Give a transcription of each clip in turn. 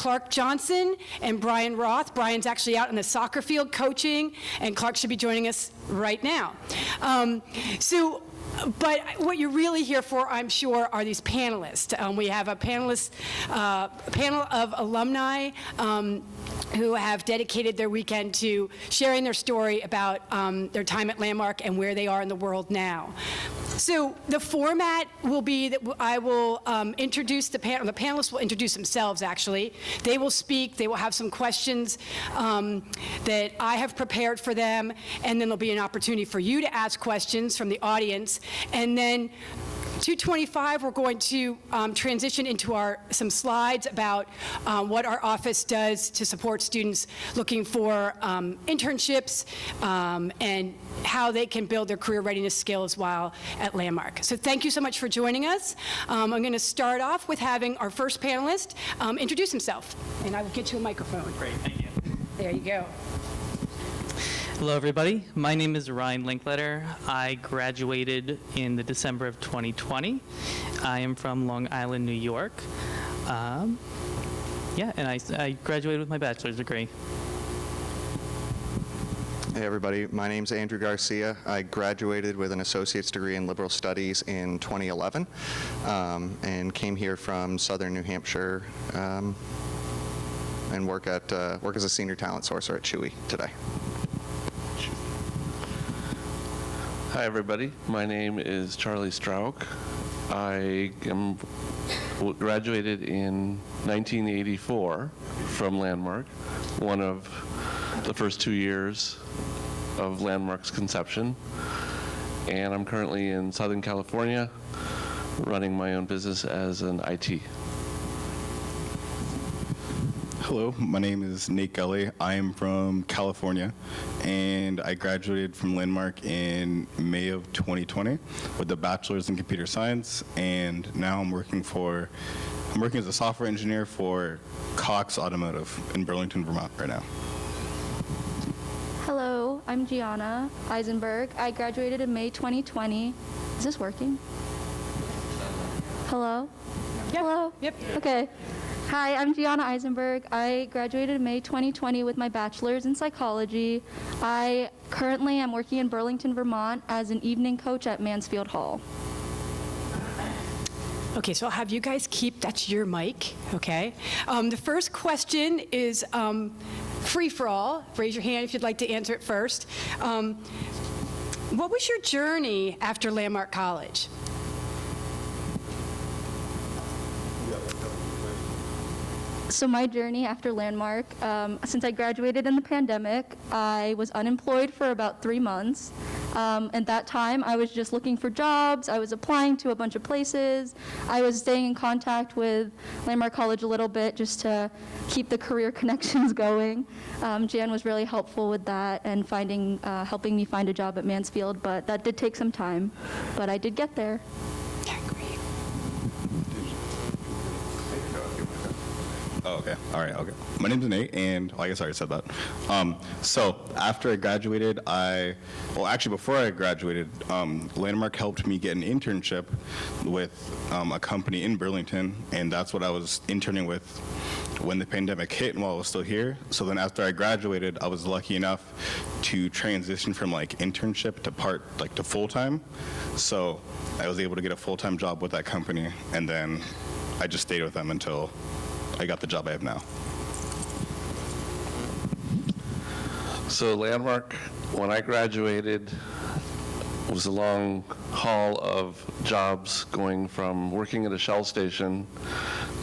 Clark Johnson and Brian Roth. Brian's actually out in the soccer field coaching, and Clark should be joining us right now. But what you're really here for, I'm sure, are these panelists. We have a panel of alumni who have dedicated their weekend to sharing their story about their time at Landmark and where they are in the world now. So the format will be that I will introduce the panelists will introduce themselves, actually. They will speak, they will have some questions that I have prepared for them, and then there'll be an opportunity for you to ask questions from the audience. And then 2:25, we're going to transition into some slides about what our office does to support students looking for internships and how they can build their career readiness skills while at Landmark. So thank you so much for joining us. I'm going to start off with having our first panelist introduce himself, and I will get you a microphone. Great, thank you. There you go. Hello, everybody. My name is Ryan Linkletter. I graduated in the December of 2020. I am from Long Island, New York. And I graduated with my bachelor's degree. Hey everybody, my name's Andrew Garcia. I graduated with an associate's degree in liberal studies in 2011 and came here from southern New Hampshire and work as a senior talent sourcer at Chewy today. Hi everybody, my name is Charlie Strouk. I graduated in 1984 from Landmark, one of the first 2 years of Landmark's conception, and I'm currently in Southern California running my own business as an IT. Hello, my name is Nate Gully. I am from California, and I graduated from Landmark in May of 2020 with a bachelor's in computer science, and now I'm working as a software engineer for Cox Automotive in Burlington, Vermont right now. Hello, I'm Gianna Eisenberg. I graduated in May 2020. Is this working? Hello? Yep. Hello? Yep. Okay. Hi, I'm Gianna Eisenberg. I graduated in May 2020 with my bachelor's in psychology. I currently am working in Burlington, Vermont as an evening coach at Mansfield Hall. Okay, so I'll have you guys that's your mic, okay? The first question is free for all. Raise your hand if you'd like to answer it first. What was your journey after Landmark College? So my journey after Landmark, since I graduated in the pandemic, I was unemployed for about 3 months. At that time, I was just looking for jobs. I was applying to a bunch of places. I was staying in contact with Landmark College a little bit just to keep the career connections going. Jan was really helpful with that and helping me find a job at Mansfield, but that did take some time. But I did get there. Oh, okay. All right. Okay. My name's Nate, and I guess I already said that. So after I graduated, before I graduated, Landmark helped me get an internship with a company in Burlington, and that's what I was interning with when the pandemic hit and while I was still here. So then after I graduated, I was lucky enough to transition from internship to full-time. So I was able to get a full-time job with that company, and then I just stayed with them until I got the job I have now. So Landmark, when I graduated, was a long haul of jobs going from working at a Shell station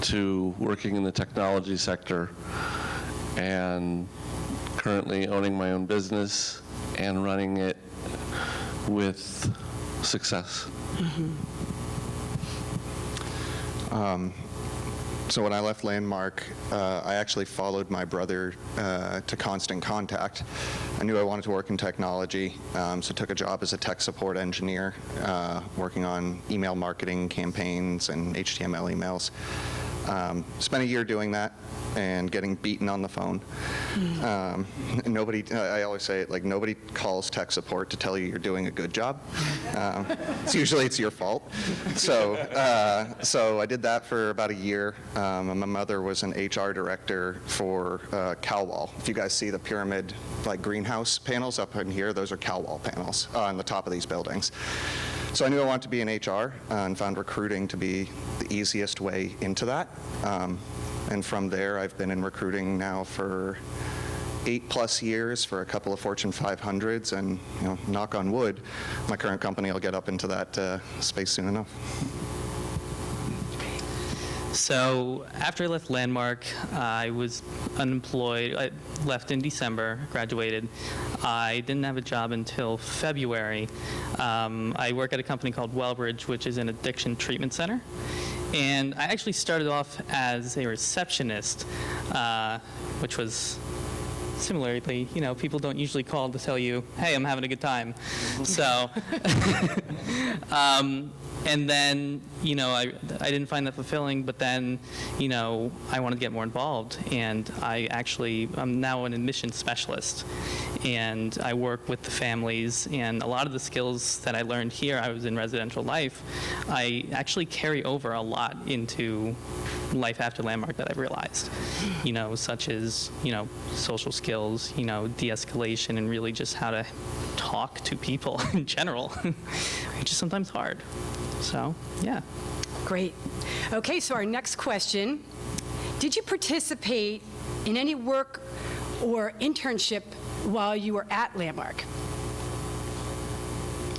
to working in the technology sector, and currently owning my own business and running it with success. Mm-hmm. So when I left Landmark, I actually followed my brother to Constant Contact. I knew I wanted to work in technology, so took a job as a tech support engineer, working on email marketing campaigns and HTML emails. Spent a year doing that and getting beaten on the phone. Nobody, I always say it, like, nobody calls tech support to tell you you're doing a good job. It's your fault. So I did that for about a year. My mother was an HR director for CalWall. If you guys see the pyramid, like, greenhouse panels up in here, those are CalWall panels on the top of these buildings. So I knew I wanted to be in HR and found recruiting to be the easiest way into that. And from there, I've been in recruiting now for 8+ years for a couple of Fortune 500s, and, you know, knock on wood, my current company will get up into that space soon enough. So after I left Landmark, I was unemployed. I left in December, graduated. I didn't have a job until February. I work at a company called Wellbridge, which is an addiction treatment center. And I actually started off as a receptionist, which was similarly, you know, people don't usually call to tell you, hey, I'm having a good time. So, and then, you know, I didn't find that fulfilling, but then, you know, I wanted to get more involved, and I'm now an admissions specialist, and I work with the families, and a lot of the skills that I learned here, I was in residential life, I actually carry over a lot into life after Landmark that I've realized, you know, such as, you know, social skills, you know, de-escalation, and really just how to talk to people in general, which is sometimes hard. So, yeah. Great. Okay, so our next question. Did you participate in any work or internship while you were at Landmark?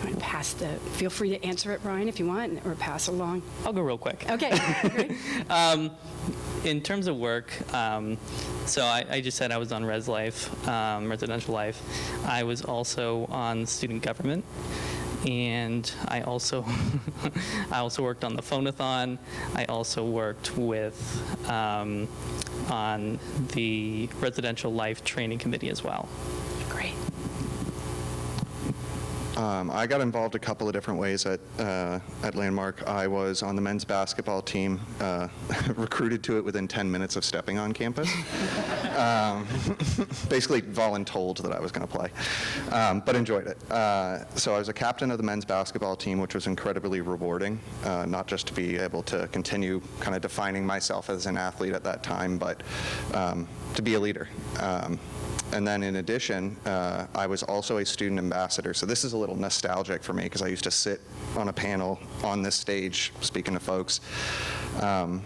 I'm going to feel free to answer it, Brian, if you want, or pass along. I'll go real quick. Okay, great. In terms of work, so I just said I was on residential life. I was also on student government, and I also worked on the phone-a-thon. I also worked on the residential life training committee as well. Great. I got involved a couple of different ways at Landmark. I was on the men's basketball team, recruited to it within 10 minutes of stepping on campus. Basically voluntold that I was going to play, but enjoyed it. So I was a captain of the men's basketball team, which was incredibly rewarding, not just to be able to continue kind of defining myself as an athlete at that time, but to be a leader. And then in addition, I was also a student ambassador. So this is a little nostalgic for me because I used to sit on a panel on this stage speaking to folks. And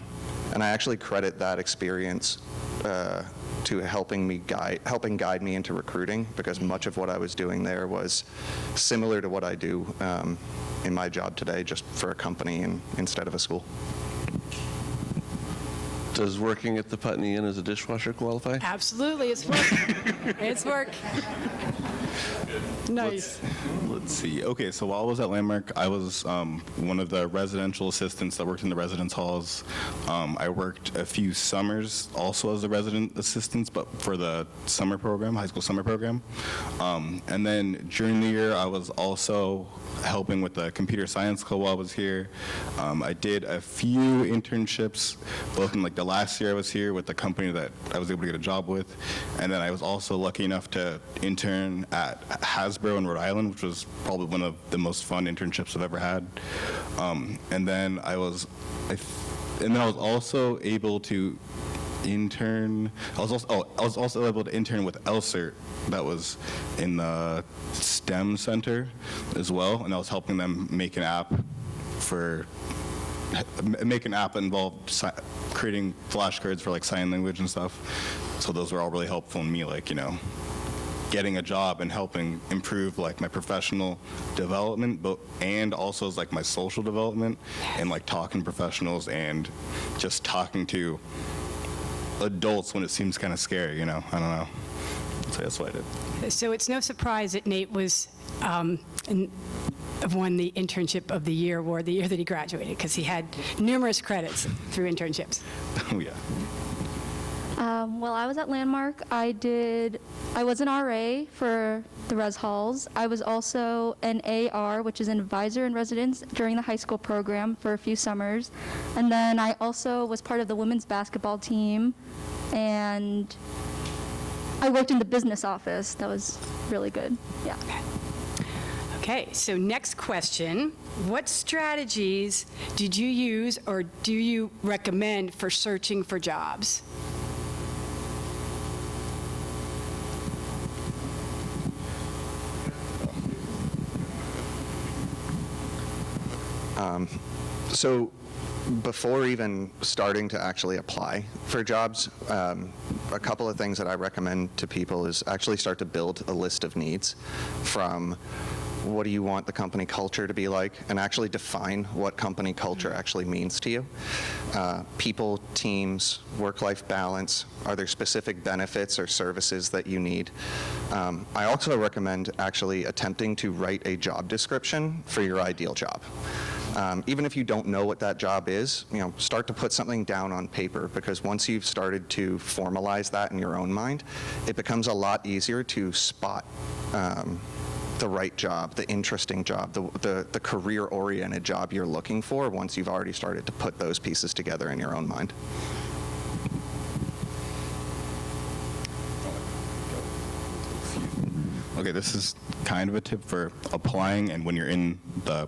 I actually credit that experience to helping guide me into recruiting, because much of what I was doing there was similar to what I do in my job today, just for a company instead of a school. Does working at the Putney Inn as a dishwasher qualify? Absolutely, it's work. It's work. Nice. Let's see. Okay, so while I was at Landmark, I was one of the residential assistants that worked in the residence halls. I worked a few summers also as a resident assistant, but for the summer program, high school summer program. And then during the year, I was also helping with the computer science club while I was here. I did a few internships, both in like the last year I was here with the company that I was able to get a job with, and then I was also lucky enough to intern at Hasbro in Rhode Island, which was probably one of the most fun internships I've ever had. And then I was also able to intern. I was also able to intern with LCERT, that was in the STEM center as well, and I was helping them make an app that involved creating flashcards for like sign language and stuff. So those were all really helpful in me, like, you know, getting a job and helping improve like my professional development, and also as like my social development, and like talking to professionals and just talking to adults when it seems kind of scary, you know. I don't know. So that's what I did. So it's no surprise that Nate was won the Internship of the Year award the year that he graduated, because he had numerous credits through internships. Oh, yeah. While I was at Landmark, I was an RA for the res halls. I was also an AR, which is an advisor in residence during the high school program for a few summers. And then I also was part of the women's basketball team, and I worked in the business office. That was really good, yeah. Okay, so next question. What strategies did you use or do you recommend for searching for jobs? So before even starting to actually apply for jobs, a couple of things that I recommend to people is actually start to build a list of needs from what do you want the company culture to be like, and actually define what company culture actually means to you. People, teams, work-life balance, are there specific benefits or services that you need? I also recommend actually attempting to write a job description for your ideal job. Even if you don't know what that job is, start to put something down on paper, because once you've started to formalize that in your own mind, it becomes a lot easier to spot the right job, the interesting job, the career-oriented job you're looking for once you've already started to put those pieces together in your own mind. Okay, this is kind of a tip for applying and when you're in the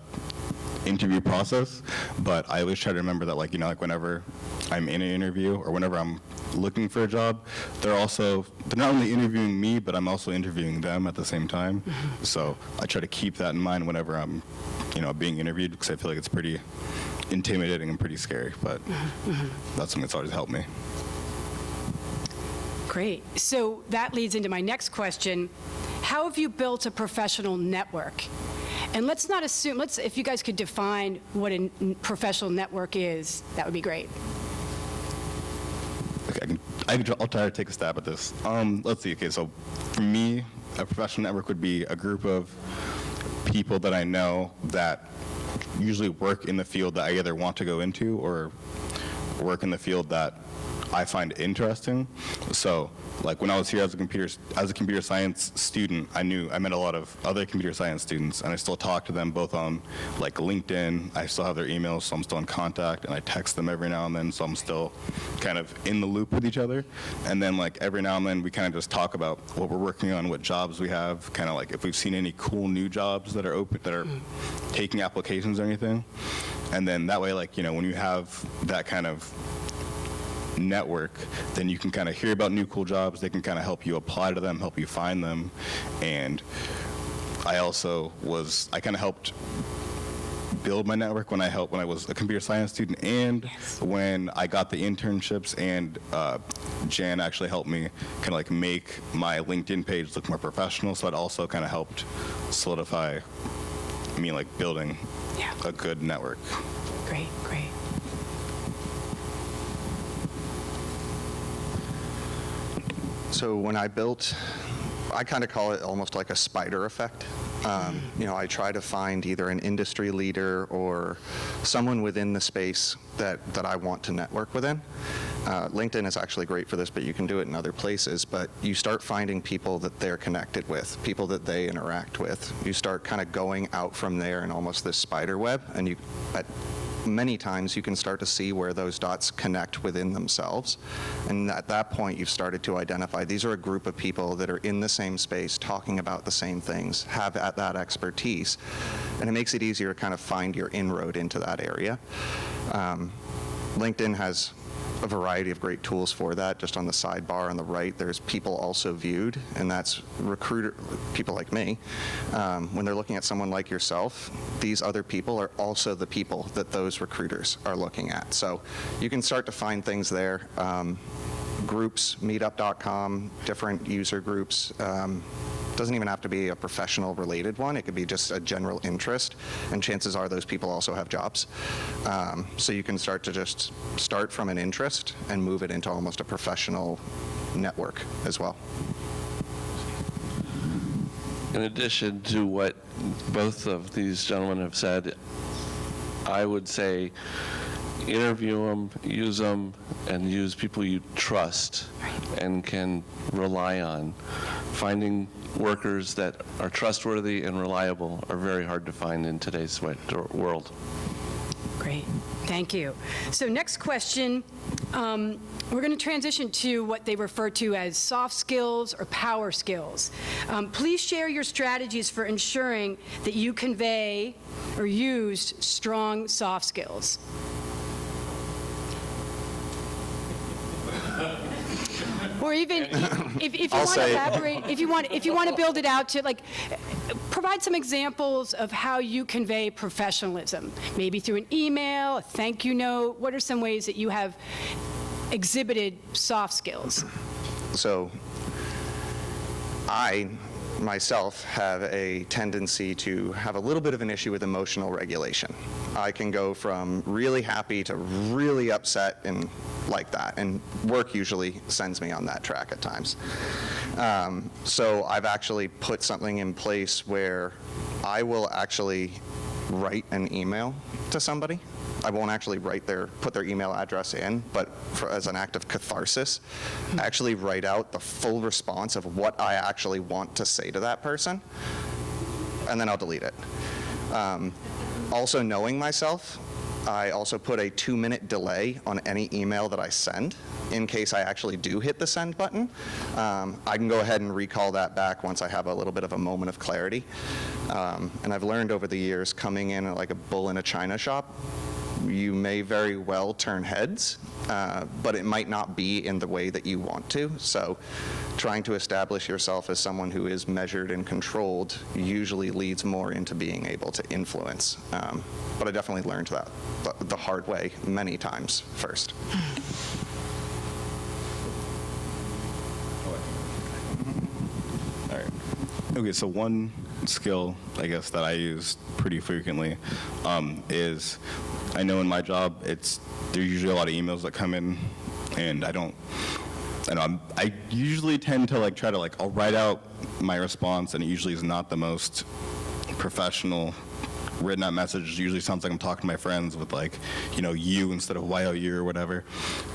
interview process, but I always try to remember that, like whenever I'm in an interview or whenever I'm looking for a job, they're not only interviewing me, but I'm also interviewing them at the same time. So I try to keep that in mind whenever I'm, being interviewed, because I feel like it's pretty intimidating and pretty scary, but that's something that's always helped me. Great. So that leads into my next question. How have you built a professional network? And let's not assume, if you guys could define what a professional network is, that would be great. Okay, I'll try to take a stab at this. Let's see. Okay, so for me, a professional network would be a group of people that I know that usually work in the field that I either want to go into or work in the field that I find interesting. So, like when I was here as a computer science student, I met a lot of other computer science students, and I still talk to them both on like LinkedIn. I still have their emails, so I'm still in contact, and I text them every now and then, so I'm still kind of in the loop with each other. And then like every now and then we kind of just talk about what we're working on, what jobs we have, kind of like if we've seen any cool new jobs that are open, that are taking applications or anything. And then that way, like, when you have that kind of network, then you can kind of hear about new cool jobs. They can kind of help you apply to them, help you find them. And I kind of helped build my network when I was a computer science student, and when I got the internships, and Jan actually helped me kind of like make my LinkedIn page look more professional. So it also kind of helped solidify me like building a good network. Great, great. So when I built, I kind of call it almost like a spider effect. I try to find either an industry leader or someone within the space that I want to network within. LinkedIn is actually great for this, but you can do it in other places. But you start finding people that they're connected with, people that they interact with. You start kind of going out from there in almost this spider web, and many times you can start to see where those dots connect within themselves. And at that point, you've started to identify these are a group of people that are in the same space, talking about the same things, have that expertise. And it makes it easier to kind of find your inroad into that area. LinkedIn has a variety of great tools for that. Just on the sidebar on the right, there's people also viewed, and that's people like me. When they're looking at someone like yourself, these other people are also the people that those recruiters are looking at. So you can start to find things there. Groups, meetup.com, different user groups. Doesn't even have to be a professional related one. It could be just a general interest, and chances are those people also have jobs. So you can start from an interest and move it into almost a professional network as well. In addition to what both of these gentlemen have said, I would say interview them, and use people you trust and can rely on. Finding workers that are trustworthy and reliable are very hard to find in today's world. Great, thank you. So next question, we're going to transition to what they refer to as soft skills or power skills. Please share your strategies for ensuring that you convey or use strong soft skills. Or even if you want to elaborate, if you want to build it out to like provide some examples of how you convey professionalism, maybe through an email, a thank you note. What are some ways that you have exhibited soft skills? So I myself have a tendency to have a little bit of an issue with emotional regulation. I can go from really happy to really upset and like that, and work usually sends me on that track at times. So I've actually put something in place where I will actually write an email to somebody. I won't actually put their email address in, but as an act of catharsis, actually write out the full response of what I actually want to say to that person, and then I'll delete it. Also, knowing myself, I also put a 2-minute delay on any email that I send in case I actually do hit the send button. I can go ahead and recall that back once I have a little bit of a moment of clarity. And I've learned over the years, coming in like a bull in a china shop, you may very well turn heads, but it might not be in the way that you want to. So trying to establish yourself as someone who is measured and controlled usually leads more into being able to influence. But I definitely learned that the hard way many times first. All right. Okay, so one skill, I guess, that I use pretty frequently is, I know in my job, there's usually a lot of emails that come in, and I usually tend to try to I'll write out my response, and it usually is not the most professional written out message. It usually sounds like I'm talking to my friends with you instead of YOU or whatever.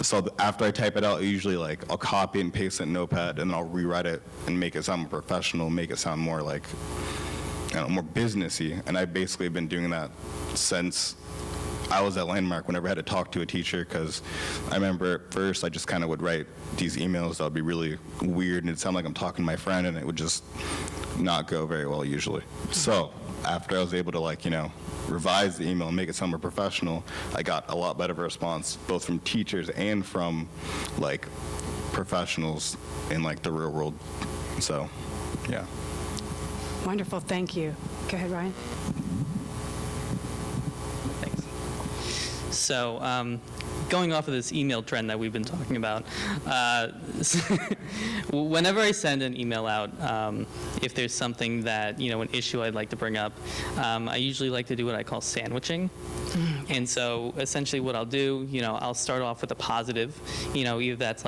So after I type it out, usually I'll copy and paste it in Notepad, and then I'll rewrite it and make it sound more professional, make it sound more more businessy. And I've basically been doing that since I was at Landmark whenever I had to talk to a teacher, because I remember at first I just kind of would write these emails that would be really weird, and it'd sound like I'm talking to my friend, and it would just not go very well usually. So after I was able to revise the email and make it sound more professional, I got a lot better of a response, both from teachers and from professionals in the real world. So, yeah. Wonderful, thank you. Go ahead, Ryan. Thanks. So, going off of this email trend that we've been talking about, whenever I send an email out, if there's something that, an issue I'd like to bring up, I usually like to do what I call sandwiching. And so essentially what I'll do, I'll start off with a positive, either that's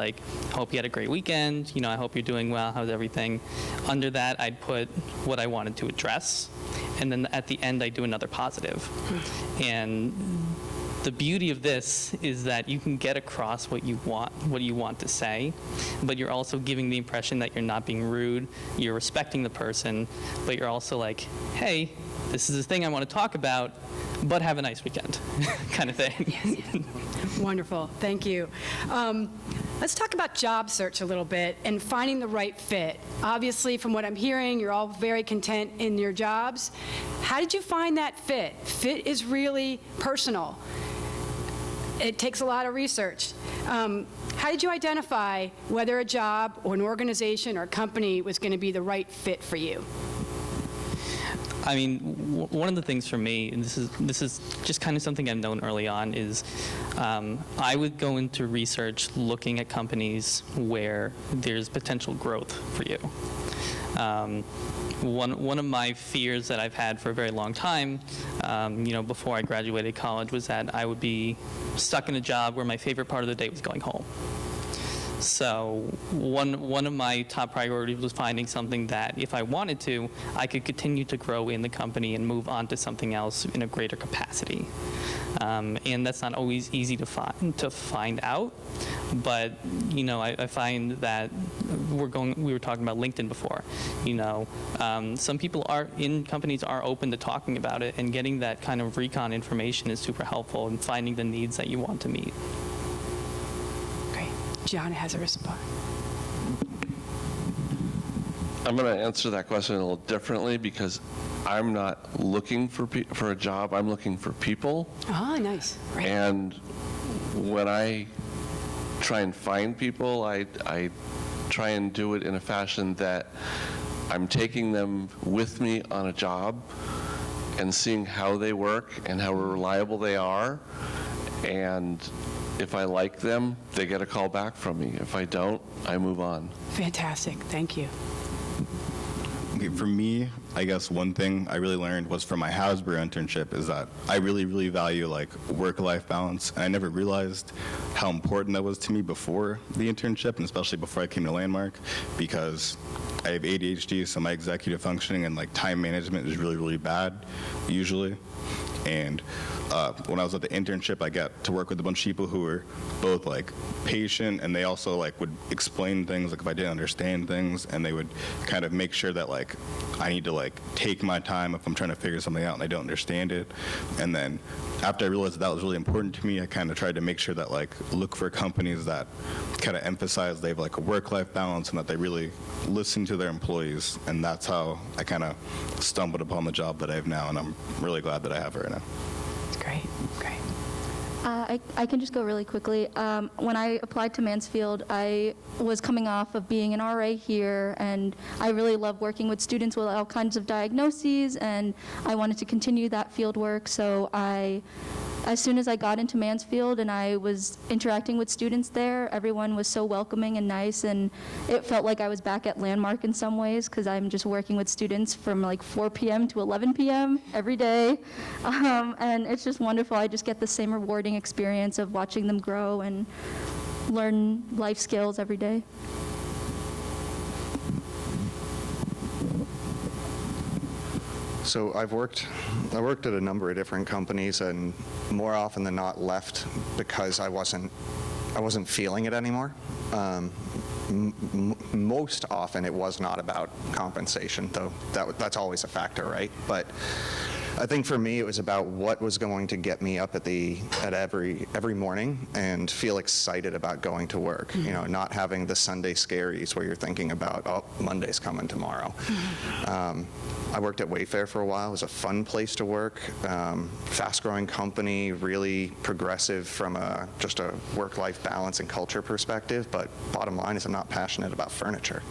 hope you had a great weekend, I hope you're doing well, how's everything? Under that, I'd put what I wanted to address, and then at the end, I do another positive. And the beauty of this is that you can get across what you want to say, but you're also giving the impression that you're not being rude, you're respecting the person, but you're also hey, this is the thing I want to talk about, but have a nice weekend, kind of thing. Yes. Wonderful, thank you. Let's talk about job search a little bit and finding the right fit. Obviously, from what I'm hearing, you're all very content in your jobs. How did you find that fit? Fit is really personal. It takes a lot of research. How did you identify whether a job or an organization or a company was going to be the right fit for you? I mean, one of the things for me, and this is just kind of something I've known early on, is I would go into research looking at companies where there's potential growth for you. One of my fears that I've had for a very long time, before I graduated college, was that I would be stuck in a job where my favorite part of the day was going home. So one of my top priorities was finding something that, if I wanted to, I could continue to grow in the company and move on to something else in a greater capacity. And that's not always easy to find out. But I find that we were talking about LinkedIn before. Some people in companies are open to talking about it, and getting that kind of recon information is super helpful in finding the needs that you want to meet. Great. John has a response. I'm going to answer that question a little differently because I'm not looking for a job. I'm looking for people. Ah, nice. Right. And when I try and find people, I try and do it in a fashion that I'm taking them with me on a job and seeing how they work and how reliable they are. And if I like them, they get a call back from me. If I don't, I move on. Fantastic. Thank you. Okay, for me, I guess one thing I really learned was from my Hasbro internship is that I really, really value like work-life balance. And I never realized how important that was to me before the internship, and especially before I came to Landmark, because I have ADHD, so my executive functioning and like time management is really, really bad usually. And when I was at the internship, I got to work with a bunch of people who were both like patient, and they also like would explain things like if I didn't understand things, and they would kind of make sure that like I need to like take my time if I'm trying to figure something out and I don't understand it. And then after I realized that was really important to me, I kind of tried to make sure that like look for companies that kind of emphasize they have like a work-life balance and that they really listen to their employees. And that's how I kind of stumbled upon the job that I have now, and I'm really glad that I have it right now. Great. Great. I can just go really quickly. When I applied to Mansfield, I was coming off of being an RA here, and I really love working with students with all kinds of diagnoses, and I wanted to continue that field work. So as soon as I got into Mansfield and I was interacting with students there, everyone was so welcoming and nice, and it felt like I was back at Landmark in some ways, because I'm just working with students from like 4 p.m. to 11 p.m. every day, and it's just wonderful. I just get the same rewarding experience of watching them grow and learn life skills every day. So I worked at a number of different companies, and more often than not left because I wasn't feeling it anymore. Most often it was not about compensation, though that's always a factor, right? But I think for me it was about what was going to get me up at every morning and feel excited about going to work. You know, not having the Sunday scaries where you're thinking about, oh, Monday's coming tomorrow. I worked at Wayfair for a while. It was a fun place to work. Fast-growing company, really progressive from just a work-life balance and culture perspective. But bottom line is I'm not passionate about furniture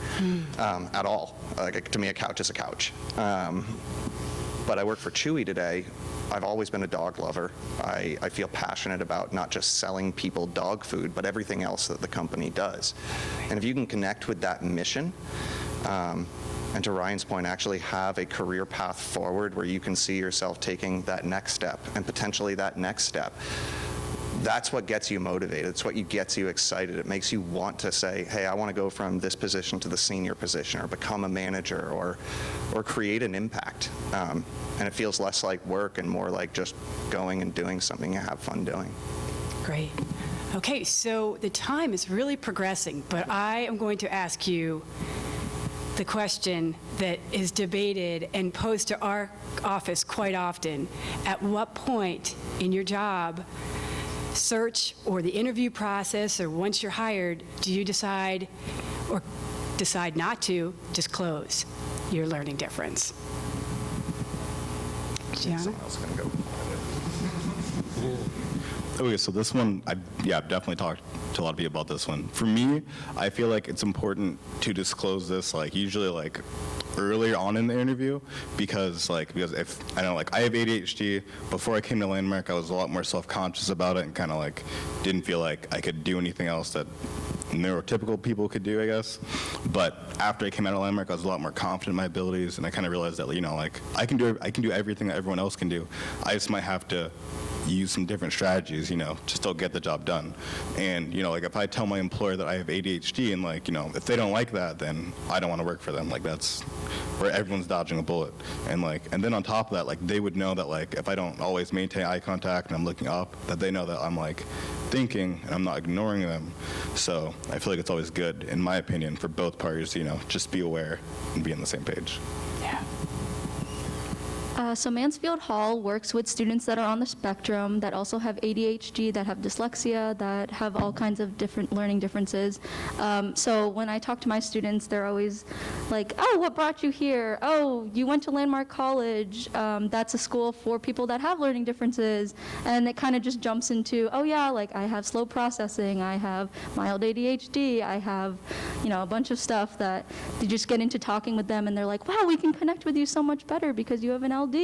at all. Like, to me, a couch is a couch. But I work for Chewy today. I've always been a dog lover. I feel passionate about not just selling people dog food, but everything else that the company does. And if you can connect with that mission, and to Ryan's point, actually have a career path forward where you can see yourself taking that next step and potentially that next step, that's what gets you motivated. It's what gets you excited. It makes you want to say, hey, I want to go from this position to the senior position, or become a manager, or create an impact. And it feels less like work and more like just going and doing something you have fun doing. Great. Okay, so the time is really progressing, but I am going to ask you the question that is debated and posed to our office quite often. At what point in your job search or the interview process, or once you're hired, do you decide or decide not to disclose your learning difference? Gianna? Someone else is going to go. Okay, so this one, I've definitely talked to a lot of people about this one. For me, I feel like it's important to disclose this, like, usually, like, earlier on in the interview, because if I know, like, I have ADHD. Before I came to Landmark, I was a lot more self-conscious about it and kind of like didn't feel like I could do anything else that neurotypical people could do, I guess. But after I came out of Landmark, I was a lot more confident in my abilities, and I kind of realized that, you know, like, I can do everything that everyone else can do. I just might have to use some different strategies, to still get the job done. And, like if I tell my employer that I have ADHD and like, if they don't like that, then I don't want to work for them. Like that's where everyone's dodging a bullet. And then on top of that, like they would know that like if I don't always maintain eye contact and I'm looking up, that they know that I'm like thinking and I'm not ignoring them. So I feel like it's always good, in my opinion, for both parties, just be aware and be on the same page. Yeah. So Mansfield Hall works with students that are on the spectrum, that also have ADHD, that have dyslexia, that have all kinds of different learning differences. So when I talk to my students, they're always like, oh, what brought you here? Oh, you went to Landmark College. That's a school for people that have learning differences. And it kind of just jumps into, oh yeah, like I have slow processing, I have mild ADHD, I have, a bunch of stuff that you just get into talking with them and they're like, wow, we can connect with you so much better because you have an LD.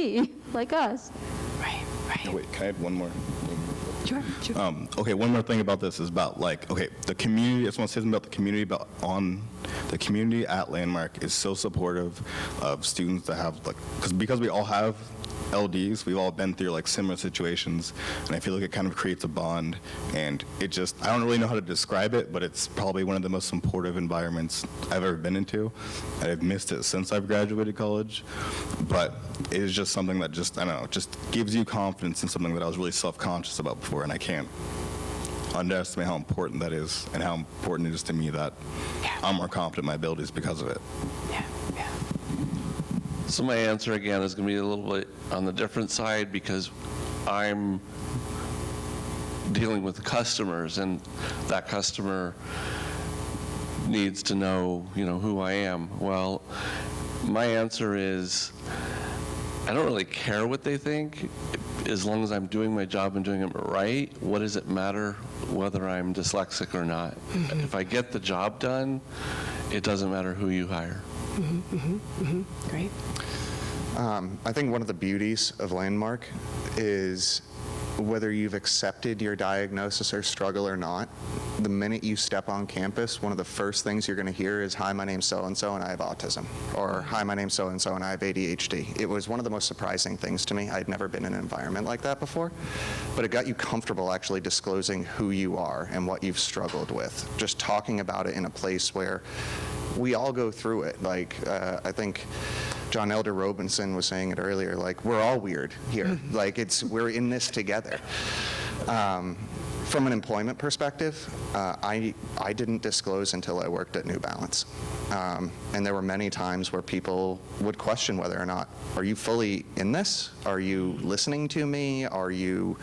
Like us. Right. Oh, wait, can I add one more? Sure. Okay, one more thing about this is about the community. I just want to say something about the community. The community at Landmark is so supportive of students that have because we all have LDs, we've all been through similar situations, and I feel like it kind of creates a bond, and I don't really know how to describe it, but it's probably one of the most supportive environments I've ever been into, and I've missed it since I've graduated college, but it is just something that just gives you confidence in something that I was really self-conscious about before, and I can't underestimate how important that is and how important it is to me that I'm more confident in my abilities because of it. Yeah. So my answer again is going to be a little bit on the different side because I'm dealing with customers, and that customer needs to know, who I am. Well, my answer is I don't really care what they think as long as I'm doing my job and doing it right. What does it matter whether I'm dyslexic or not? Mm-hmm. If I get the job done, it doesn't matter who you hire. Great. I think one of the beauties of Landmark is whether you've accepted your diagnosis or struggle or not, the minute you step on campus, one of the first things you're going to hear is, hi, my name's so-and-so and I have autism, or hi, my name's so-and-so and I have ADHD. It was one of the most surprising things to me. I'd never been in an environment like that before, but it got you comfortable actually disclosing who you are and what you've struggled with, just talking about it in a place where we all go through it. I think John Elder Robinson was saying it earlier, we're all weird here. We're in this together. From an employment perspective, I didn't disclose until I worked at New Balance. And there were many times where people would question whether or not, are you fully in this? Are you listening to me? Are you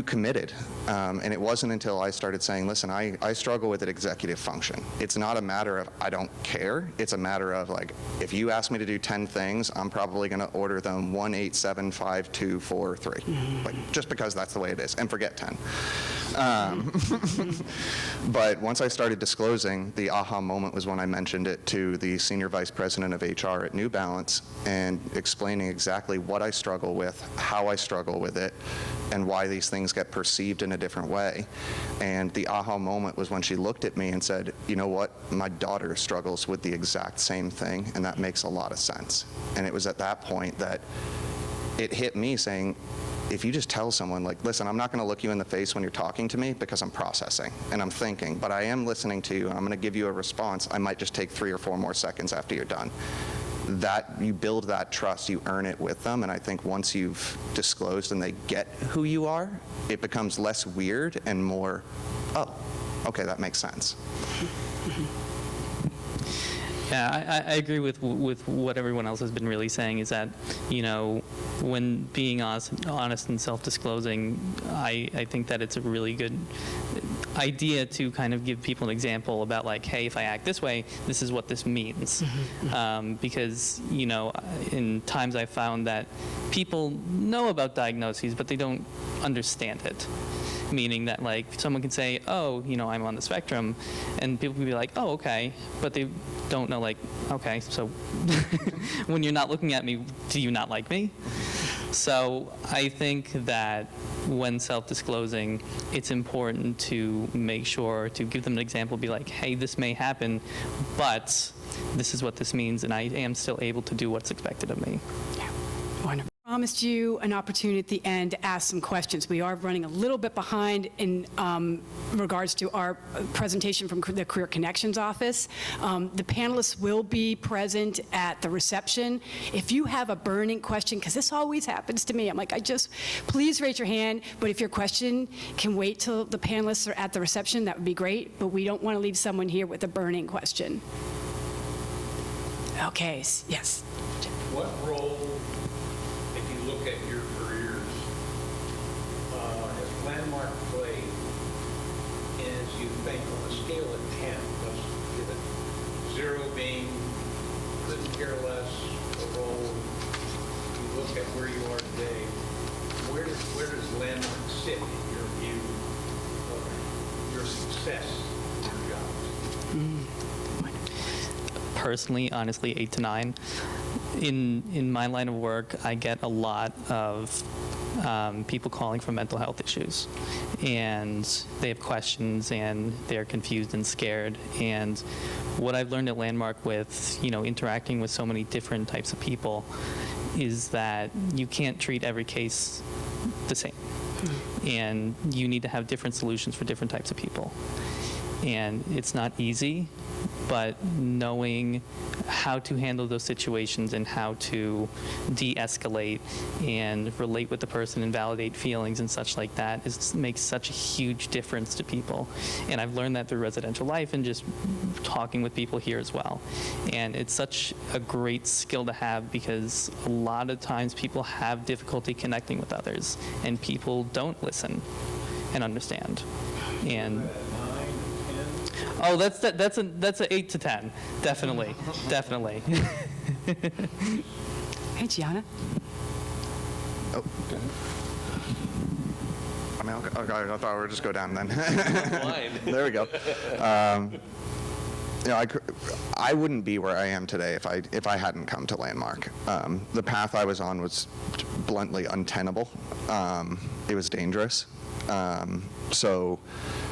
committed? And it wasn't until I started saying, listen, I struggle with an executive function. It's not a matter of I don't care. It's a matter of if you ask me to do 10 things, I'm probably going to order them 1, 8, 7, 5, 2, 4, 3. Just because that's the way it is. And forget 10. But once I started disclosing, the aha moment was when I mentioned it to the senior vice president of HR at New Balance and explaining exactly what I struggle with, how I struggle with it, and why these things get perceived in a different way. And the aha moment was when she looked at me and said, you know what, my daughter struggles with the exact same thing, and that makes a lot of sense. And it was at that point that it hit me saying, if you just tell someone, listen, I'm not going to look you in the face when you're talking to me because I'm processing and I'm thinking, but I am listening to you and I'm going to give you a response. I might just take 3 or 4 more seconds after you're done. That you build that trust, you earn it with them, and I think once you've disclosed and they get who you are, it becomes less weird and more, oh, okay, that makes sense. Yeah, I agree with what everyone else has been really saying, is that, when being honest and self-disclosing, I think that it's a really good idea to kind of give people an example about hey, if I act this way, this is what this means. Because, in times I've found that people know about diagnoses, but they don't understand it. Meaning that someone can say, oh, I'm on the spectrum, and people can be like, oh, okay, but they don't know okay, so when you're not looking at me, do you not like me? So I think that when self-disclosing, it's important to make sure to give them an example, be like, hey, this may happen, but this is what this means, and I am still able to do what's expected of me. Yeah, wonderful. Promised you an opportunity at the end to ask some questions. We are running a little bit behind in regards to our presentation from the Career Connections office. The panelists will be present at the reception. If you have a burning question, because this always happens to me, I'm like, please raise your hand, but if your question can wait till the panelists are at the reception, that would be great, but we don't want to leave someone here with a burning question. Okay, yes. What role, if you look at your careers, has Landmark played as you think on a scale of 10, let's give it 0 being couldn't care less, a role, you look at where you are today, where does Landmark sit in your view of your success in your jobs? Personally, honestly, 8 to 9. In my line of work, I get a lot of people calling for mental health issues, and they have questions, and they're confused and scared. And what I've learned at Landmark with, interacting with so many different types of people, is that you can't treat every case the same, and you need to have different solutions for different types of people. And it's not easy, but knowing how to handle those situations and how to de-escalate and relate with the person and validate feelings and such like that makes such a huge difference to people. And I've learned that through residential life and just talking with people here as well. And it's such a great skill to have, because a lot of times people have difficulty connecting with others, and people don't listen and understand. And oh, that's an 8 to 10, definitely, definitely. Hey, Gianna. Oh. I mean, I thought we would just go down then. There we go. I wouldn't be where I am today if I hadn't come to Landmark. The path I was on was bluntly untenable. It was dangerous. So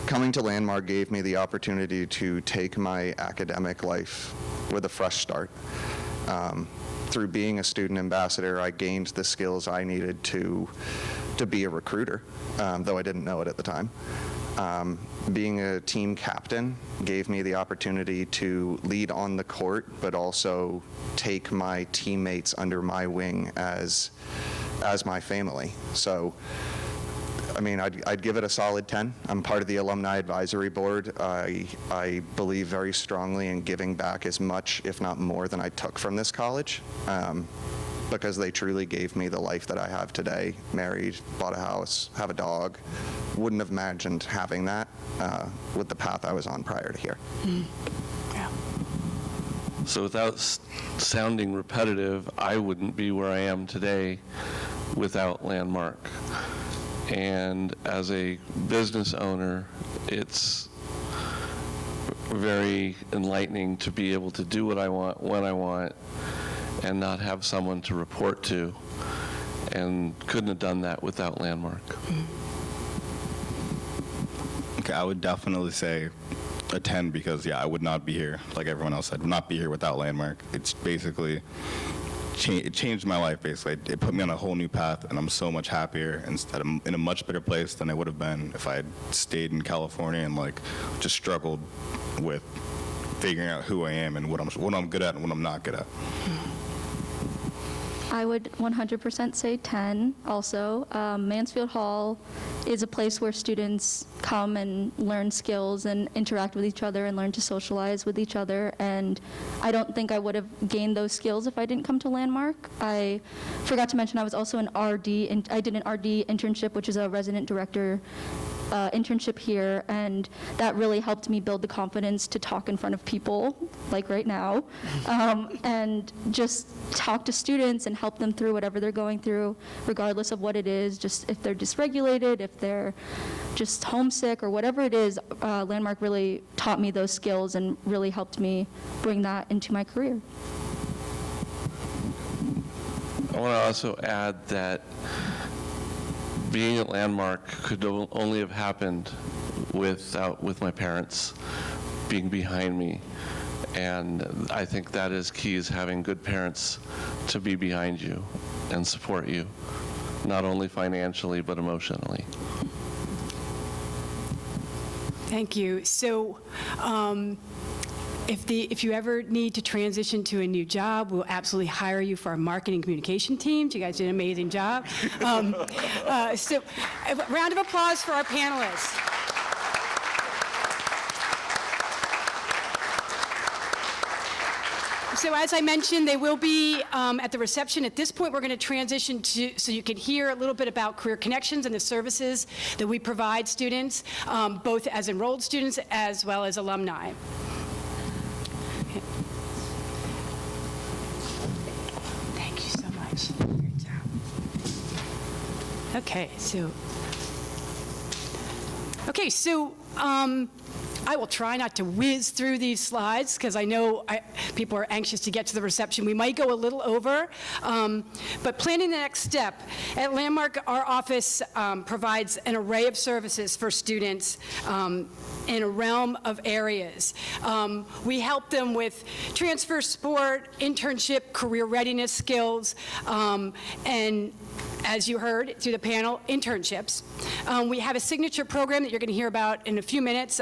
coming to Landmark gave me the opportunity to take my academic life with a fresh start. Through being a student ambassador, I gained the skills I needed to be a recruiter, though I didn't know it at the time. Being a team captain gave me the opportunity to lead on the court, but also take my teammates under my wing as my family. So, I mean, I'd give it a solid 10. I'm part of the Alumni Advisory Board. I believe very strongly in giving back as much, if not more, than I took from this college, because they truly gave me the life that I have today. Married, bought a house, have a dog. Wouldn't have imagined having that with the path I was on prior to here. Yeah. So without sounding repetitive, I wouldn't be where I am today without Landmark. And as a business owner, it's very enlightening to be able to do what I want, when I want, and not have someone to report to. And couldn't have done that without Landmark. Okay, I would definitely say a 10 because, yeah, I would not be here, like everyone else said, would not be here without Landmark. It's basically, it changed my life, basically. It put me on a whole new path, and I'm so much happier and in a much better place than I would have been if I had stayed in California and, like, just struggled with figuring out who I am and what I'm good at and what I'm not good at. I would 100% say 10 also. Mansfield Hall is a place where students come and learn skills and interact with each other and learn to socialize with each other. And I don't think I would have gained those skills if I didn't come to Landmark. I forgot to mention I was also an RD, and I did an RD internship, which is a resident director internship here, and that really helped me build the confidence to talk in front of people, like right now, and just talk to students and help them through whatever they're going through, regardless of what it is, just if they're dysregulated, if they're just homesick, or whatever it is. Landmark really taught me those skills and really helped me bring that into my career. I want to also add that being at Landmark could only have happened with my parents being behind me And I think that is key, is having good parents to be behind you and support you, not only financially, but emotionally. Thank you. So, if you ever need to transition to a new job, we'll absolutely hire you for our marketing communication teams. You guys did an amazing job. So, a round of applause for our panelists. So as I mentioned, they will be at the reception. At this point, we're going to transition to, so you can hear a little bit about Career Connections and the services that we provide students, both as enrolled students as well as alumni. Thank you so much. Great job. Okay, so I will try not to whiz through these slides because I know people are anxious to get to the reception. We might go a little over, but planning the next step. At Landmark, our office provides an array of services for students in a realm of areas. We help them with transfer support, internship, career readiness skills, and as you heard through the panel, internships. We have a signature program that you're going to hear about in a few minutes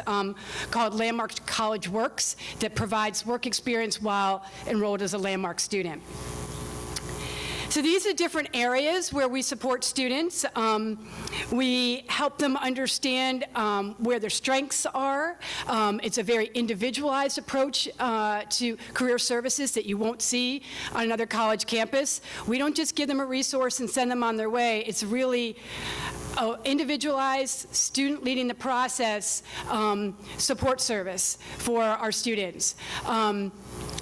called Landmark College Works that provides work experience while enrolled as a Landmark student. So these are different areas where we support students. We help them understand where their strengths are. It's a very individualized approach to career services that you won't see on another college campus. We don't just give them a resource and send them on their way. It's really individualized, student leading the process support service for our students.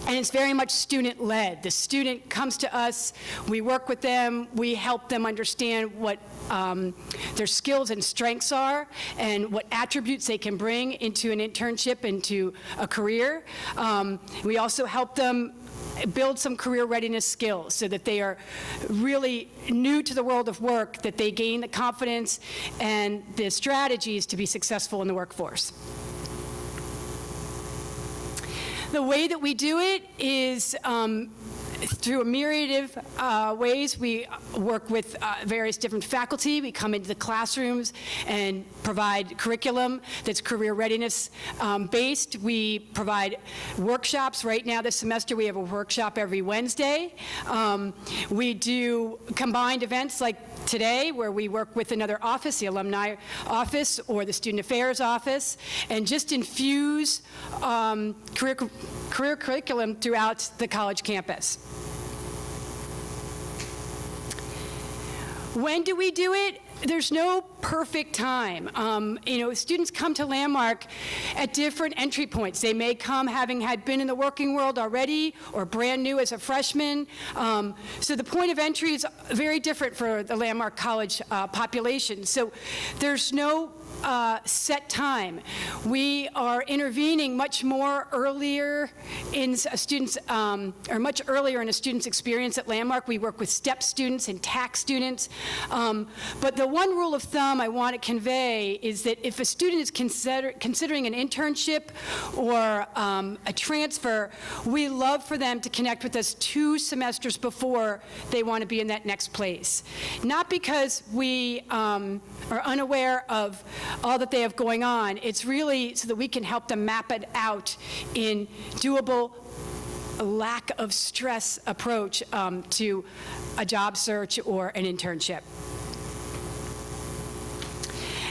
And it's very much student-led. The student comes to us, we work with them, we help them understand what their skills and strengths are and what attributes they can bring into an internship, into a career. We also help them build some career readiness skills so that they are really new to the world of work, that they gain the confidence and the strategies to be successful in the workforce. The way that we do it is through a myriad of ways. We work with various different faculty. We come into the classrooms and provide curriculum that's career readiness based. We provide workshops. Right now this semester we have a workshop every Wednesday. We do combined events like today where we work with another office, the alumni office or the student affairs office, and just infuse career curriculum throughout the college campus. When do we do it? There's no perfect time. Students come to Landmark at different entry points. They may come having been in the working world already or brand new as a freshman. So the point of entry is very different for the Landmark College population. So there's no set time. We are intervening much more earlier in a student's, or much earlier in a student's experience at Landmark. We work with STEP students and TAC students. But the one rule of thumb I want to convey is that if a student is considering an internship or a transfer, we love for them to connect with us 2 semesters before they want to be in that next place. Not because we are unaware of all that they have going on. It's really so that we can help them map it out in doable, lack of stress approach to a job search or an internship.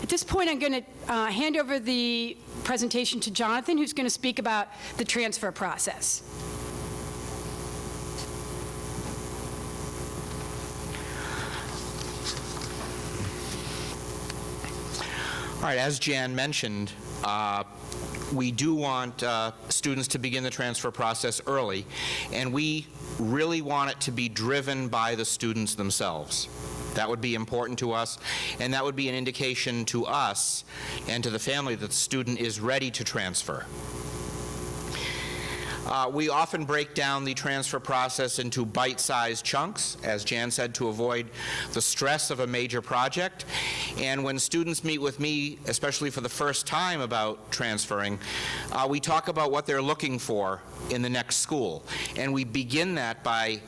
At this point, I'm going to hand over the presentation to Jonathan, who's going to speak about the transfer process. All right, as Jan mentioned, we do want students to begin the transfer process early, and we really want it to be driven by the students themselves. That would be important to us, and that would be an indication to us and to the family that the student is ready to transfer. We often break down the transfer process into bite-sized chunks, as Jan said, to avoid the stress of a major project. And when students meet with me, especially for the first time about transferring, we talk about what they're looking for in the next school. And we begin that by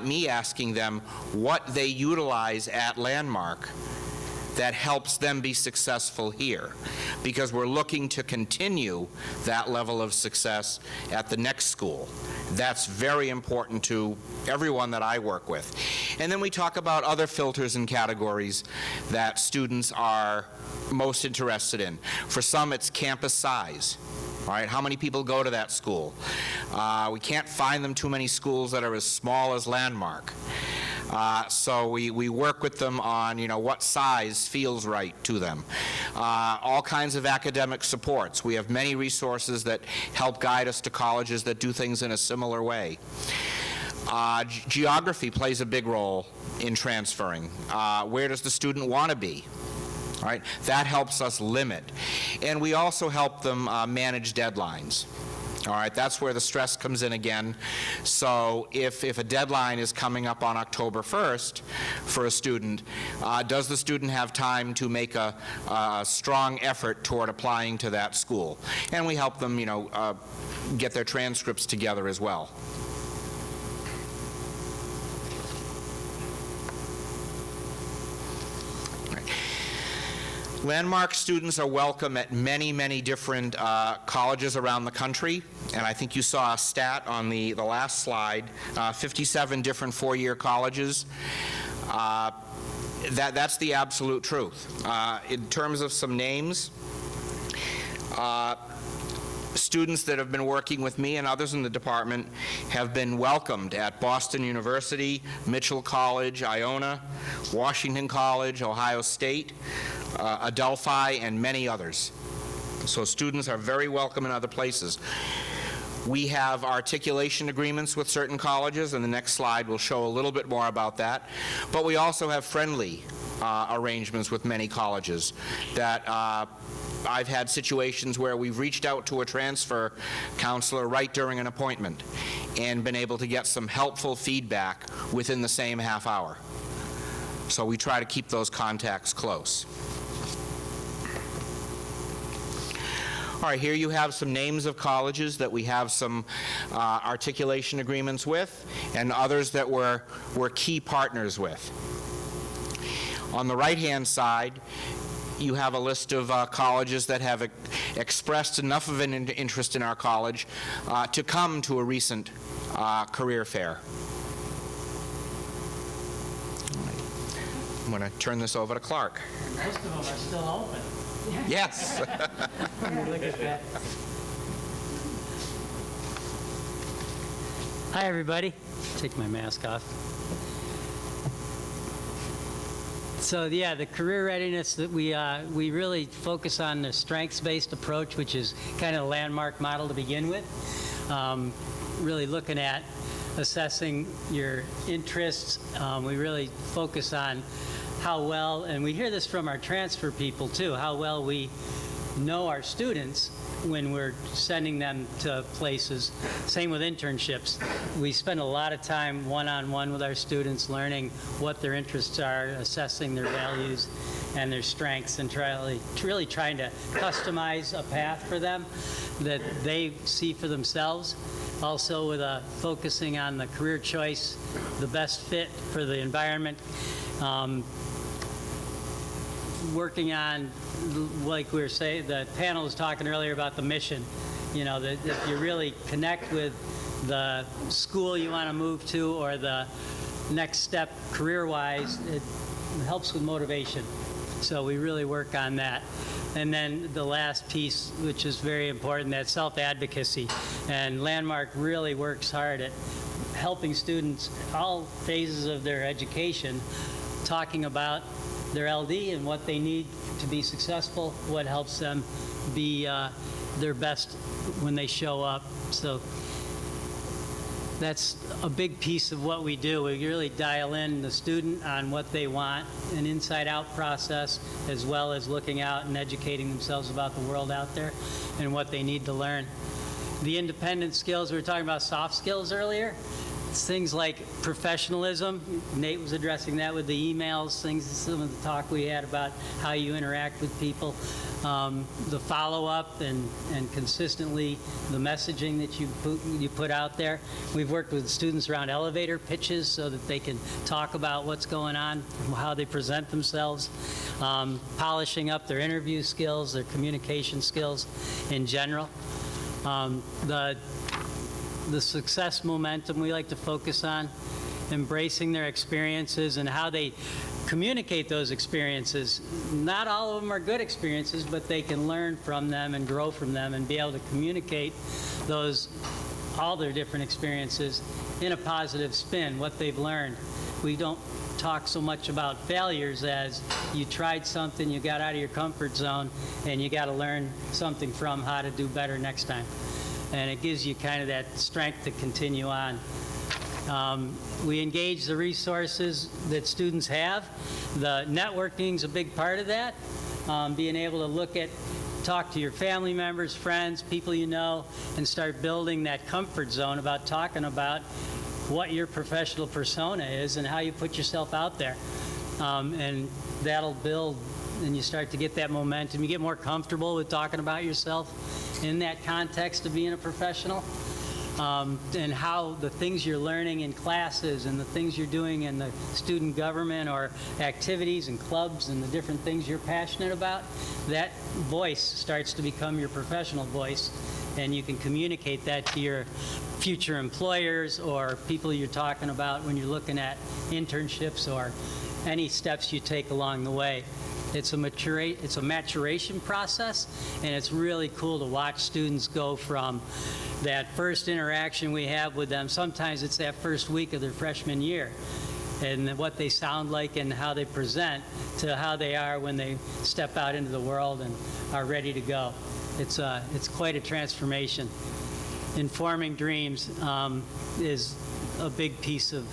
me asking them what they utilize at Landmark that helps them be successful here, because we're looking to continue that level of success at the next school. That's very important to everyone that I work with. And then we talk about other filters and categories that students are most interested in. For some, it's campus size. All right, how many people go to that school? We can't find them too many schools that are as small as Landmark. So we work with them on, what size feels right to them. All kinds of academic supports. We have many resources that help guide us to colleges that do things in a similar way. Geography plays a big role in transferring. Where does the student want to be? All right, that helps us limit. And we also help them manage deadlines. All right, that's where the stress comes in again. So if a deadline is coming up on October 1st for a student, does the student have time to make a strong effort toward applying to that school? And we help them, get their transcripts together as well. Landmark students are welcome at many, many different colleges around the country, and I think you saw a stat on the last slide, 57 different four-year colleges. That's the absolute truth. In terms of some names, students that have been working with me and others in the department have been welcomed at Boston University, Mitchell College, Iona, Washington College, Ohio State, Adelphi, and many others. So students are very welcome in other places. We have articulation agreements with certain colleges, and the next slide will show a little bit more about that. But we also have friendly arrangements with many colleges that I've had situations where we've reached out to a transfer counselor right during an appointment and been able to get some helpful feedback within the same half hour. So we try to keep those contacts close. All right, here you have some names of colleges that we have some articulation agreements with, and others that we're key partners with. On the right-hand side, you have a list of colleges that have expressed enough of an interest in our college to come to a recent career fair. I'm going to turn this over to Clark. Most of them are still open. Yes. Look at that. Hi, everybody. Take my mask off. So, yeah, the career readiness that we really focus on the strengths-based approach, which is kind of a landmark model to begin with. Really looking at assessing your interests. We really focus on how well, and we hear this from our transfer people too, how well we know our students when we're sending them to places. Same with internships. We spend a lot of time one-on-one with our students, learning what their interests are, assessing their values and their strengths, and really trying to customize a path for them that they see for themselves. Also with focusing on the career choice, the best fit for the environment. Working on, like we were saying, the panel was talking earlier about the mission. That you really connect with the school you want to move to or the next step career-wise, it helps with motivation. So we really work on that. And then the last piece, which is very important, that's self-advocacy. And Landmark really works hard at helping students, all phases of their education, talking about their LD and what they need to be successful, what helps them be their best when they show up. So that's a big piece of what we do. We really dial in the student on what they want, an inside-out process, as well as looking out and educating themselves about the world out there and what they need to learn. the independent skills. We were talking about soft skills earlier. It's things like professionalism. Nate was addressing that with the emails, some of the talk we had about how you interact with people. The follow-up and consistently the messaging that you put out there. We've worked with students around elevator pitches so that they can talk about what's going on, how they present themselves, polishing up their interview skills, their communication skills in general. The success momentum we like to focus on, embracing their experiences and how they communicate those experiences. Not all of them are good experiences, but they can learn from them and grow from them and be able to communicate all their different experiences in a positive spin, what they've learned. We don't talk so much about failures as you tried something, you got out of your comfort zone, and you got to learn something from how to do better next time. And it gives you kind of that strength to continue on. We engage the resources that students have. The networking is a big part of that. Being able to talk to your family members, friends, people you know, and start building that comfort zone about talking about what your professional persona is and how you put yourself out there. And that'll build, and you start to get that momentum. You get more comfortable with talking about yourself in that context of being a professional. And how the things you're learning in classes and the things you're doing in the student government or activities and clubs and the different things you're passionate about, that voice starts to become your professional voice, and you can communicate that to your future employers or people you're talking about when you're looking at internships or any steps you take along the way. It's a maturation process, and it's really cool to watch students go from that first interaction we have with them. Sometimes it's that first week of their freshman year, and what they sound like and how they present to how they are when they step out into the world and are ready to go. It's quite a transformation. Informing dreams is a big piece of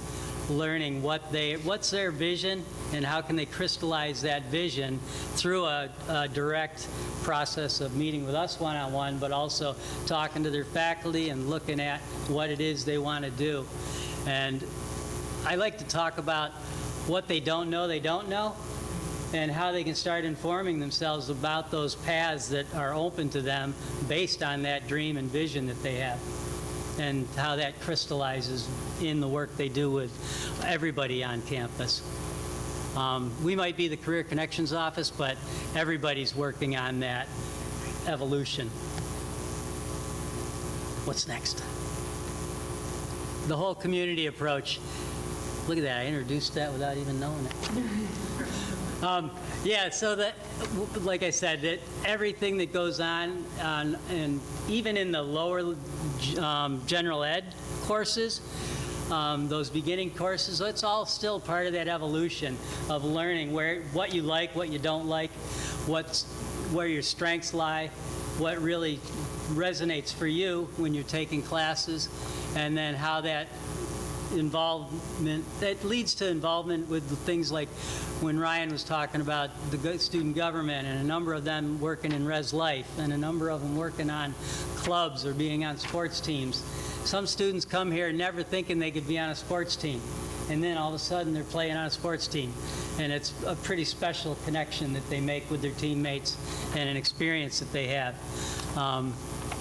learning what's their vision and how can they crystallize that vision through a direct process of meeting with us one-on-one, but also talking to their faculty and looking at what it is they want to do. And I like to talk about what they don't know, and how they can start informing themselves about those paths that are open to them based on that dream and vision that they have, and how that crystallizes in the work they do with everybody on campus. We might be the Career Connections office, but everybody's working on that evolution. What's next? The whole community approach. Look at that, I introduced that without even knowing it. Yeah, so that, like I said, that everything that goes on, and even in the lower general ed courses, those beginning courses, it's all still part of that evolution of learning what you like, what you don't like, where your strengths lie, what really resonates for you when you're taking classes, and then how that leads to involvement with the things like when Ryan was talking about the student government, and a number of them working in Res Life, and a number of them working on clubs or being on sports teams. Some students come here never thinking they could be on a sports team, and then all of a sudden they're playing on a sports team. And it's a pretty special connection that they make with their teammates and an experience that they have.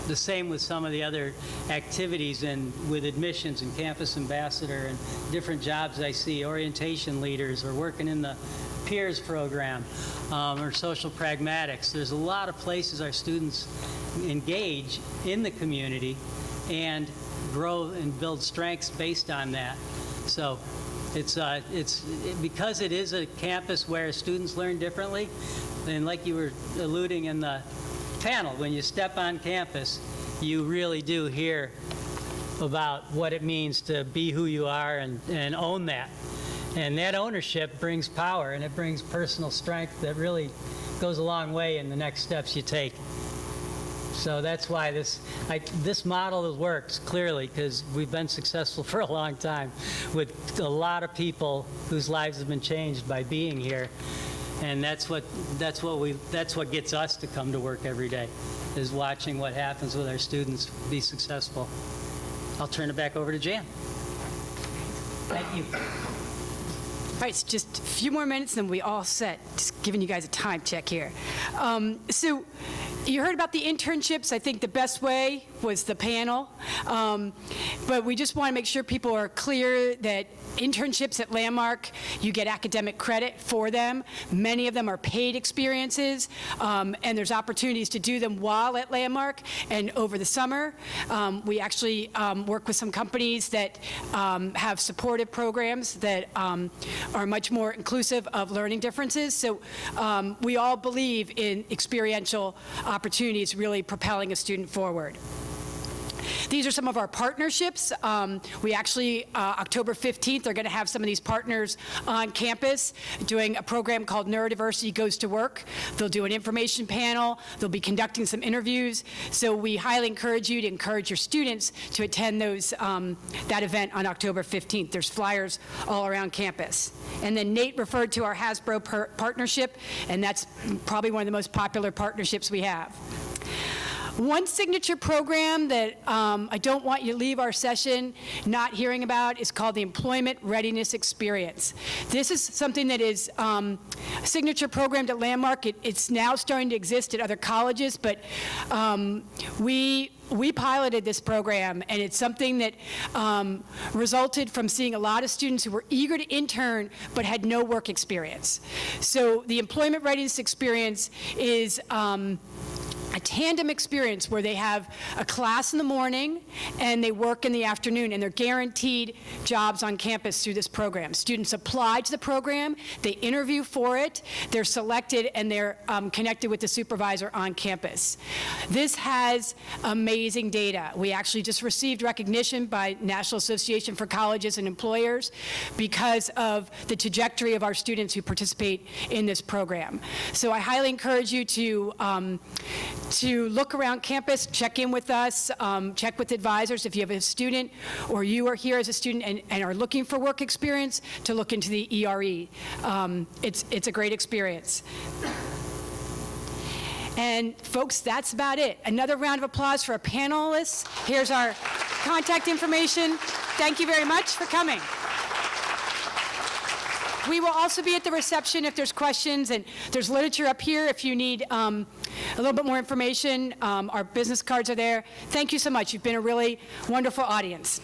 The same with some of the other activities with admissions and campus ambassador and different jobs I see, orientation leaders or working in the peers program or social pragmatics. There's a lot of places our students engage in the community and grow and build strengths based on that. So it's because it is a campus where students learn differently, and like you were alluding in the panel, when you step on campus, you really do hear about what it means to be who you are and own that. And that ownership brings power, and it brings personal strength that really goes a long way in the next steps you take. So that's why this model works clearly, because we've been successful for a long time with a lot of people whose lives have been changed by being here. And that's what gets us to come to work every day. is watching what happens with our students be successful. I'll turn it back over to Jan. Thank you. All right, it's just a few more minutes, and then we all set. Just giving you guys a time check here. So you heard about the internships. I think the best way was the panel. But we just want to make sure people are clear that internships at Landmark, you get academic credit for them. Many of them are paid experiences, and there's opportunities to do them while at Landmark and over the summer. We actually work with some companies that have supportive programs that are much more inclusive of learning differences. So we all believe in experiential opportunities really propelling a student forward. These are some of our partnerships. We actually, October 15th, are going to have some of these partners on campus doing a program called Neurodiversity Goes to Work. They'll do an information panel. They'll be conducting some interviews. So we highly encourage you to encourage your students to attend those, that event on October 15th. There's flyers all around campus. And then Nate referred to our Hasbro partnership, and that's probably one of the most popular partnerships we have. One signature program that I don't want you to leave our session not hearing about is called the Employment Readiness Experience. This is something that is a signature program at Landmark. It's now starting to exist at other colleges, but we piloted this program, and it's something that resulted from seeing a lot of students who were eager to intern but had no work experience. So the Employment Readiness Experience is a tandem experience where they have a class in the morning and they work in the afternoon, and they're guaranteed jobs on campus through this program. Students apply to the program, they interview for it, they're selected, and they're connected with the supervisor on campus. This has amazing data. We actually just received recognition by National Association for Colleges and Employers because of the trajectory of our students who participate in this program. So I highly encourage you to look around campus, check in with us, check with advisors if you have a student or you are here as a student and are looking for work experience, to look into the ERE. It's a great experience. And folks, that's about it. Another round of applause for our panelists. Here's our contact information. Thank you very much for coming. We will also be at the reception if there's questions, and there's literature up here if you need a little bit more information. Our business cards are there. Thank you so much. You've been a really wonderful audience.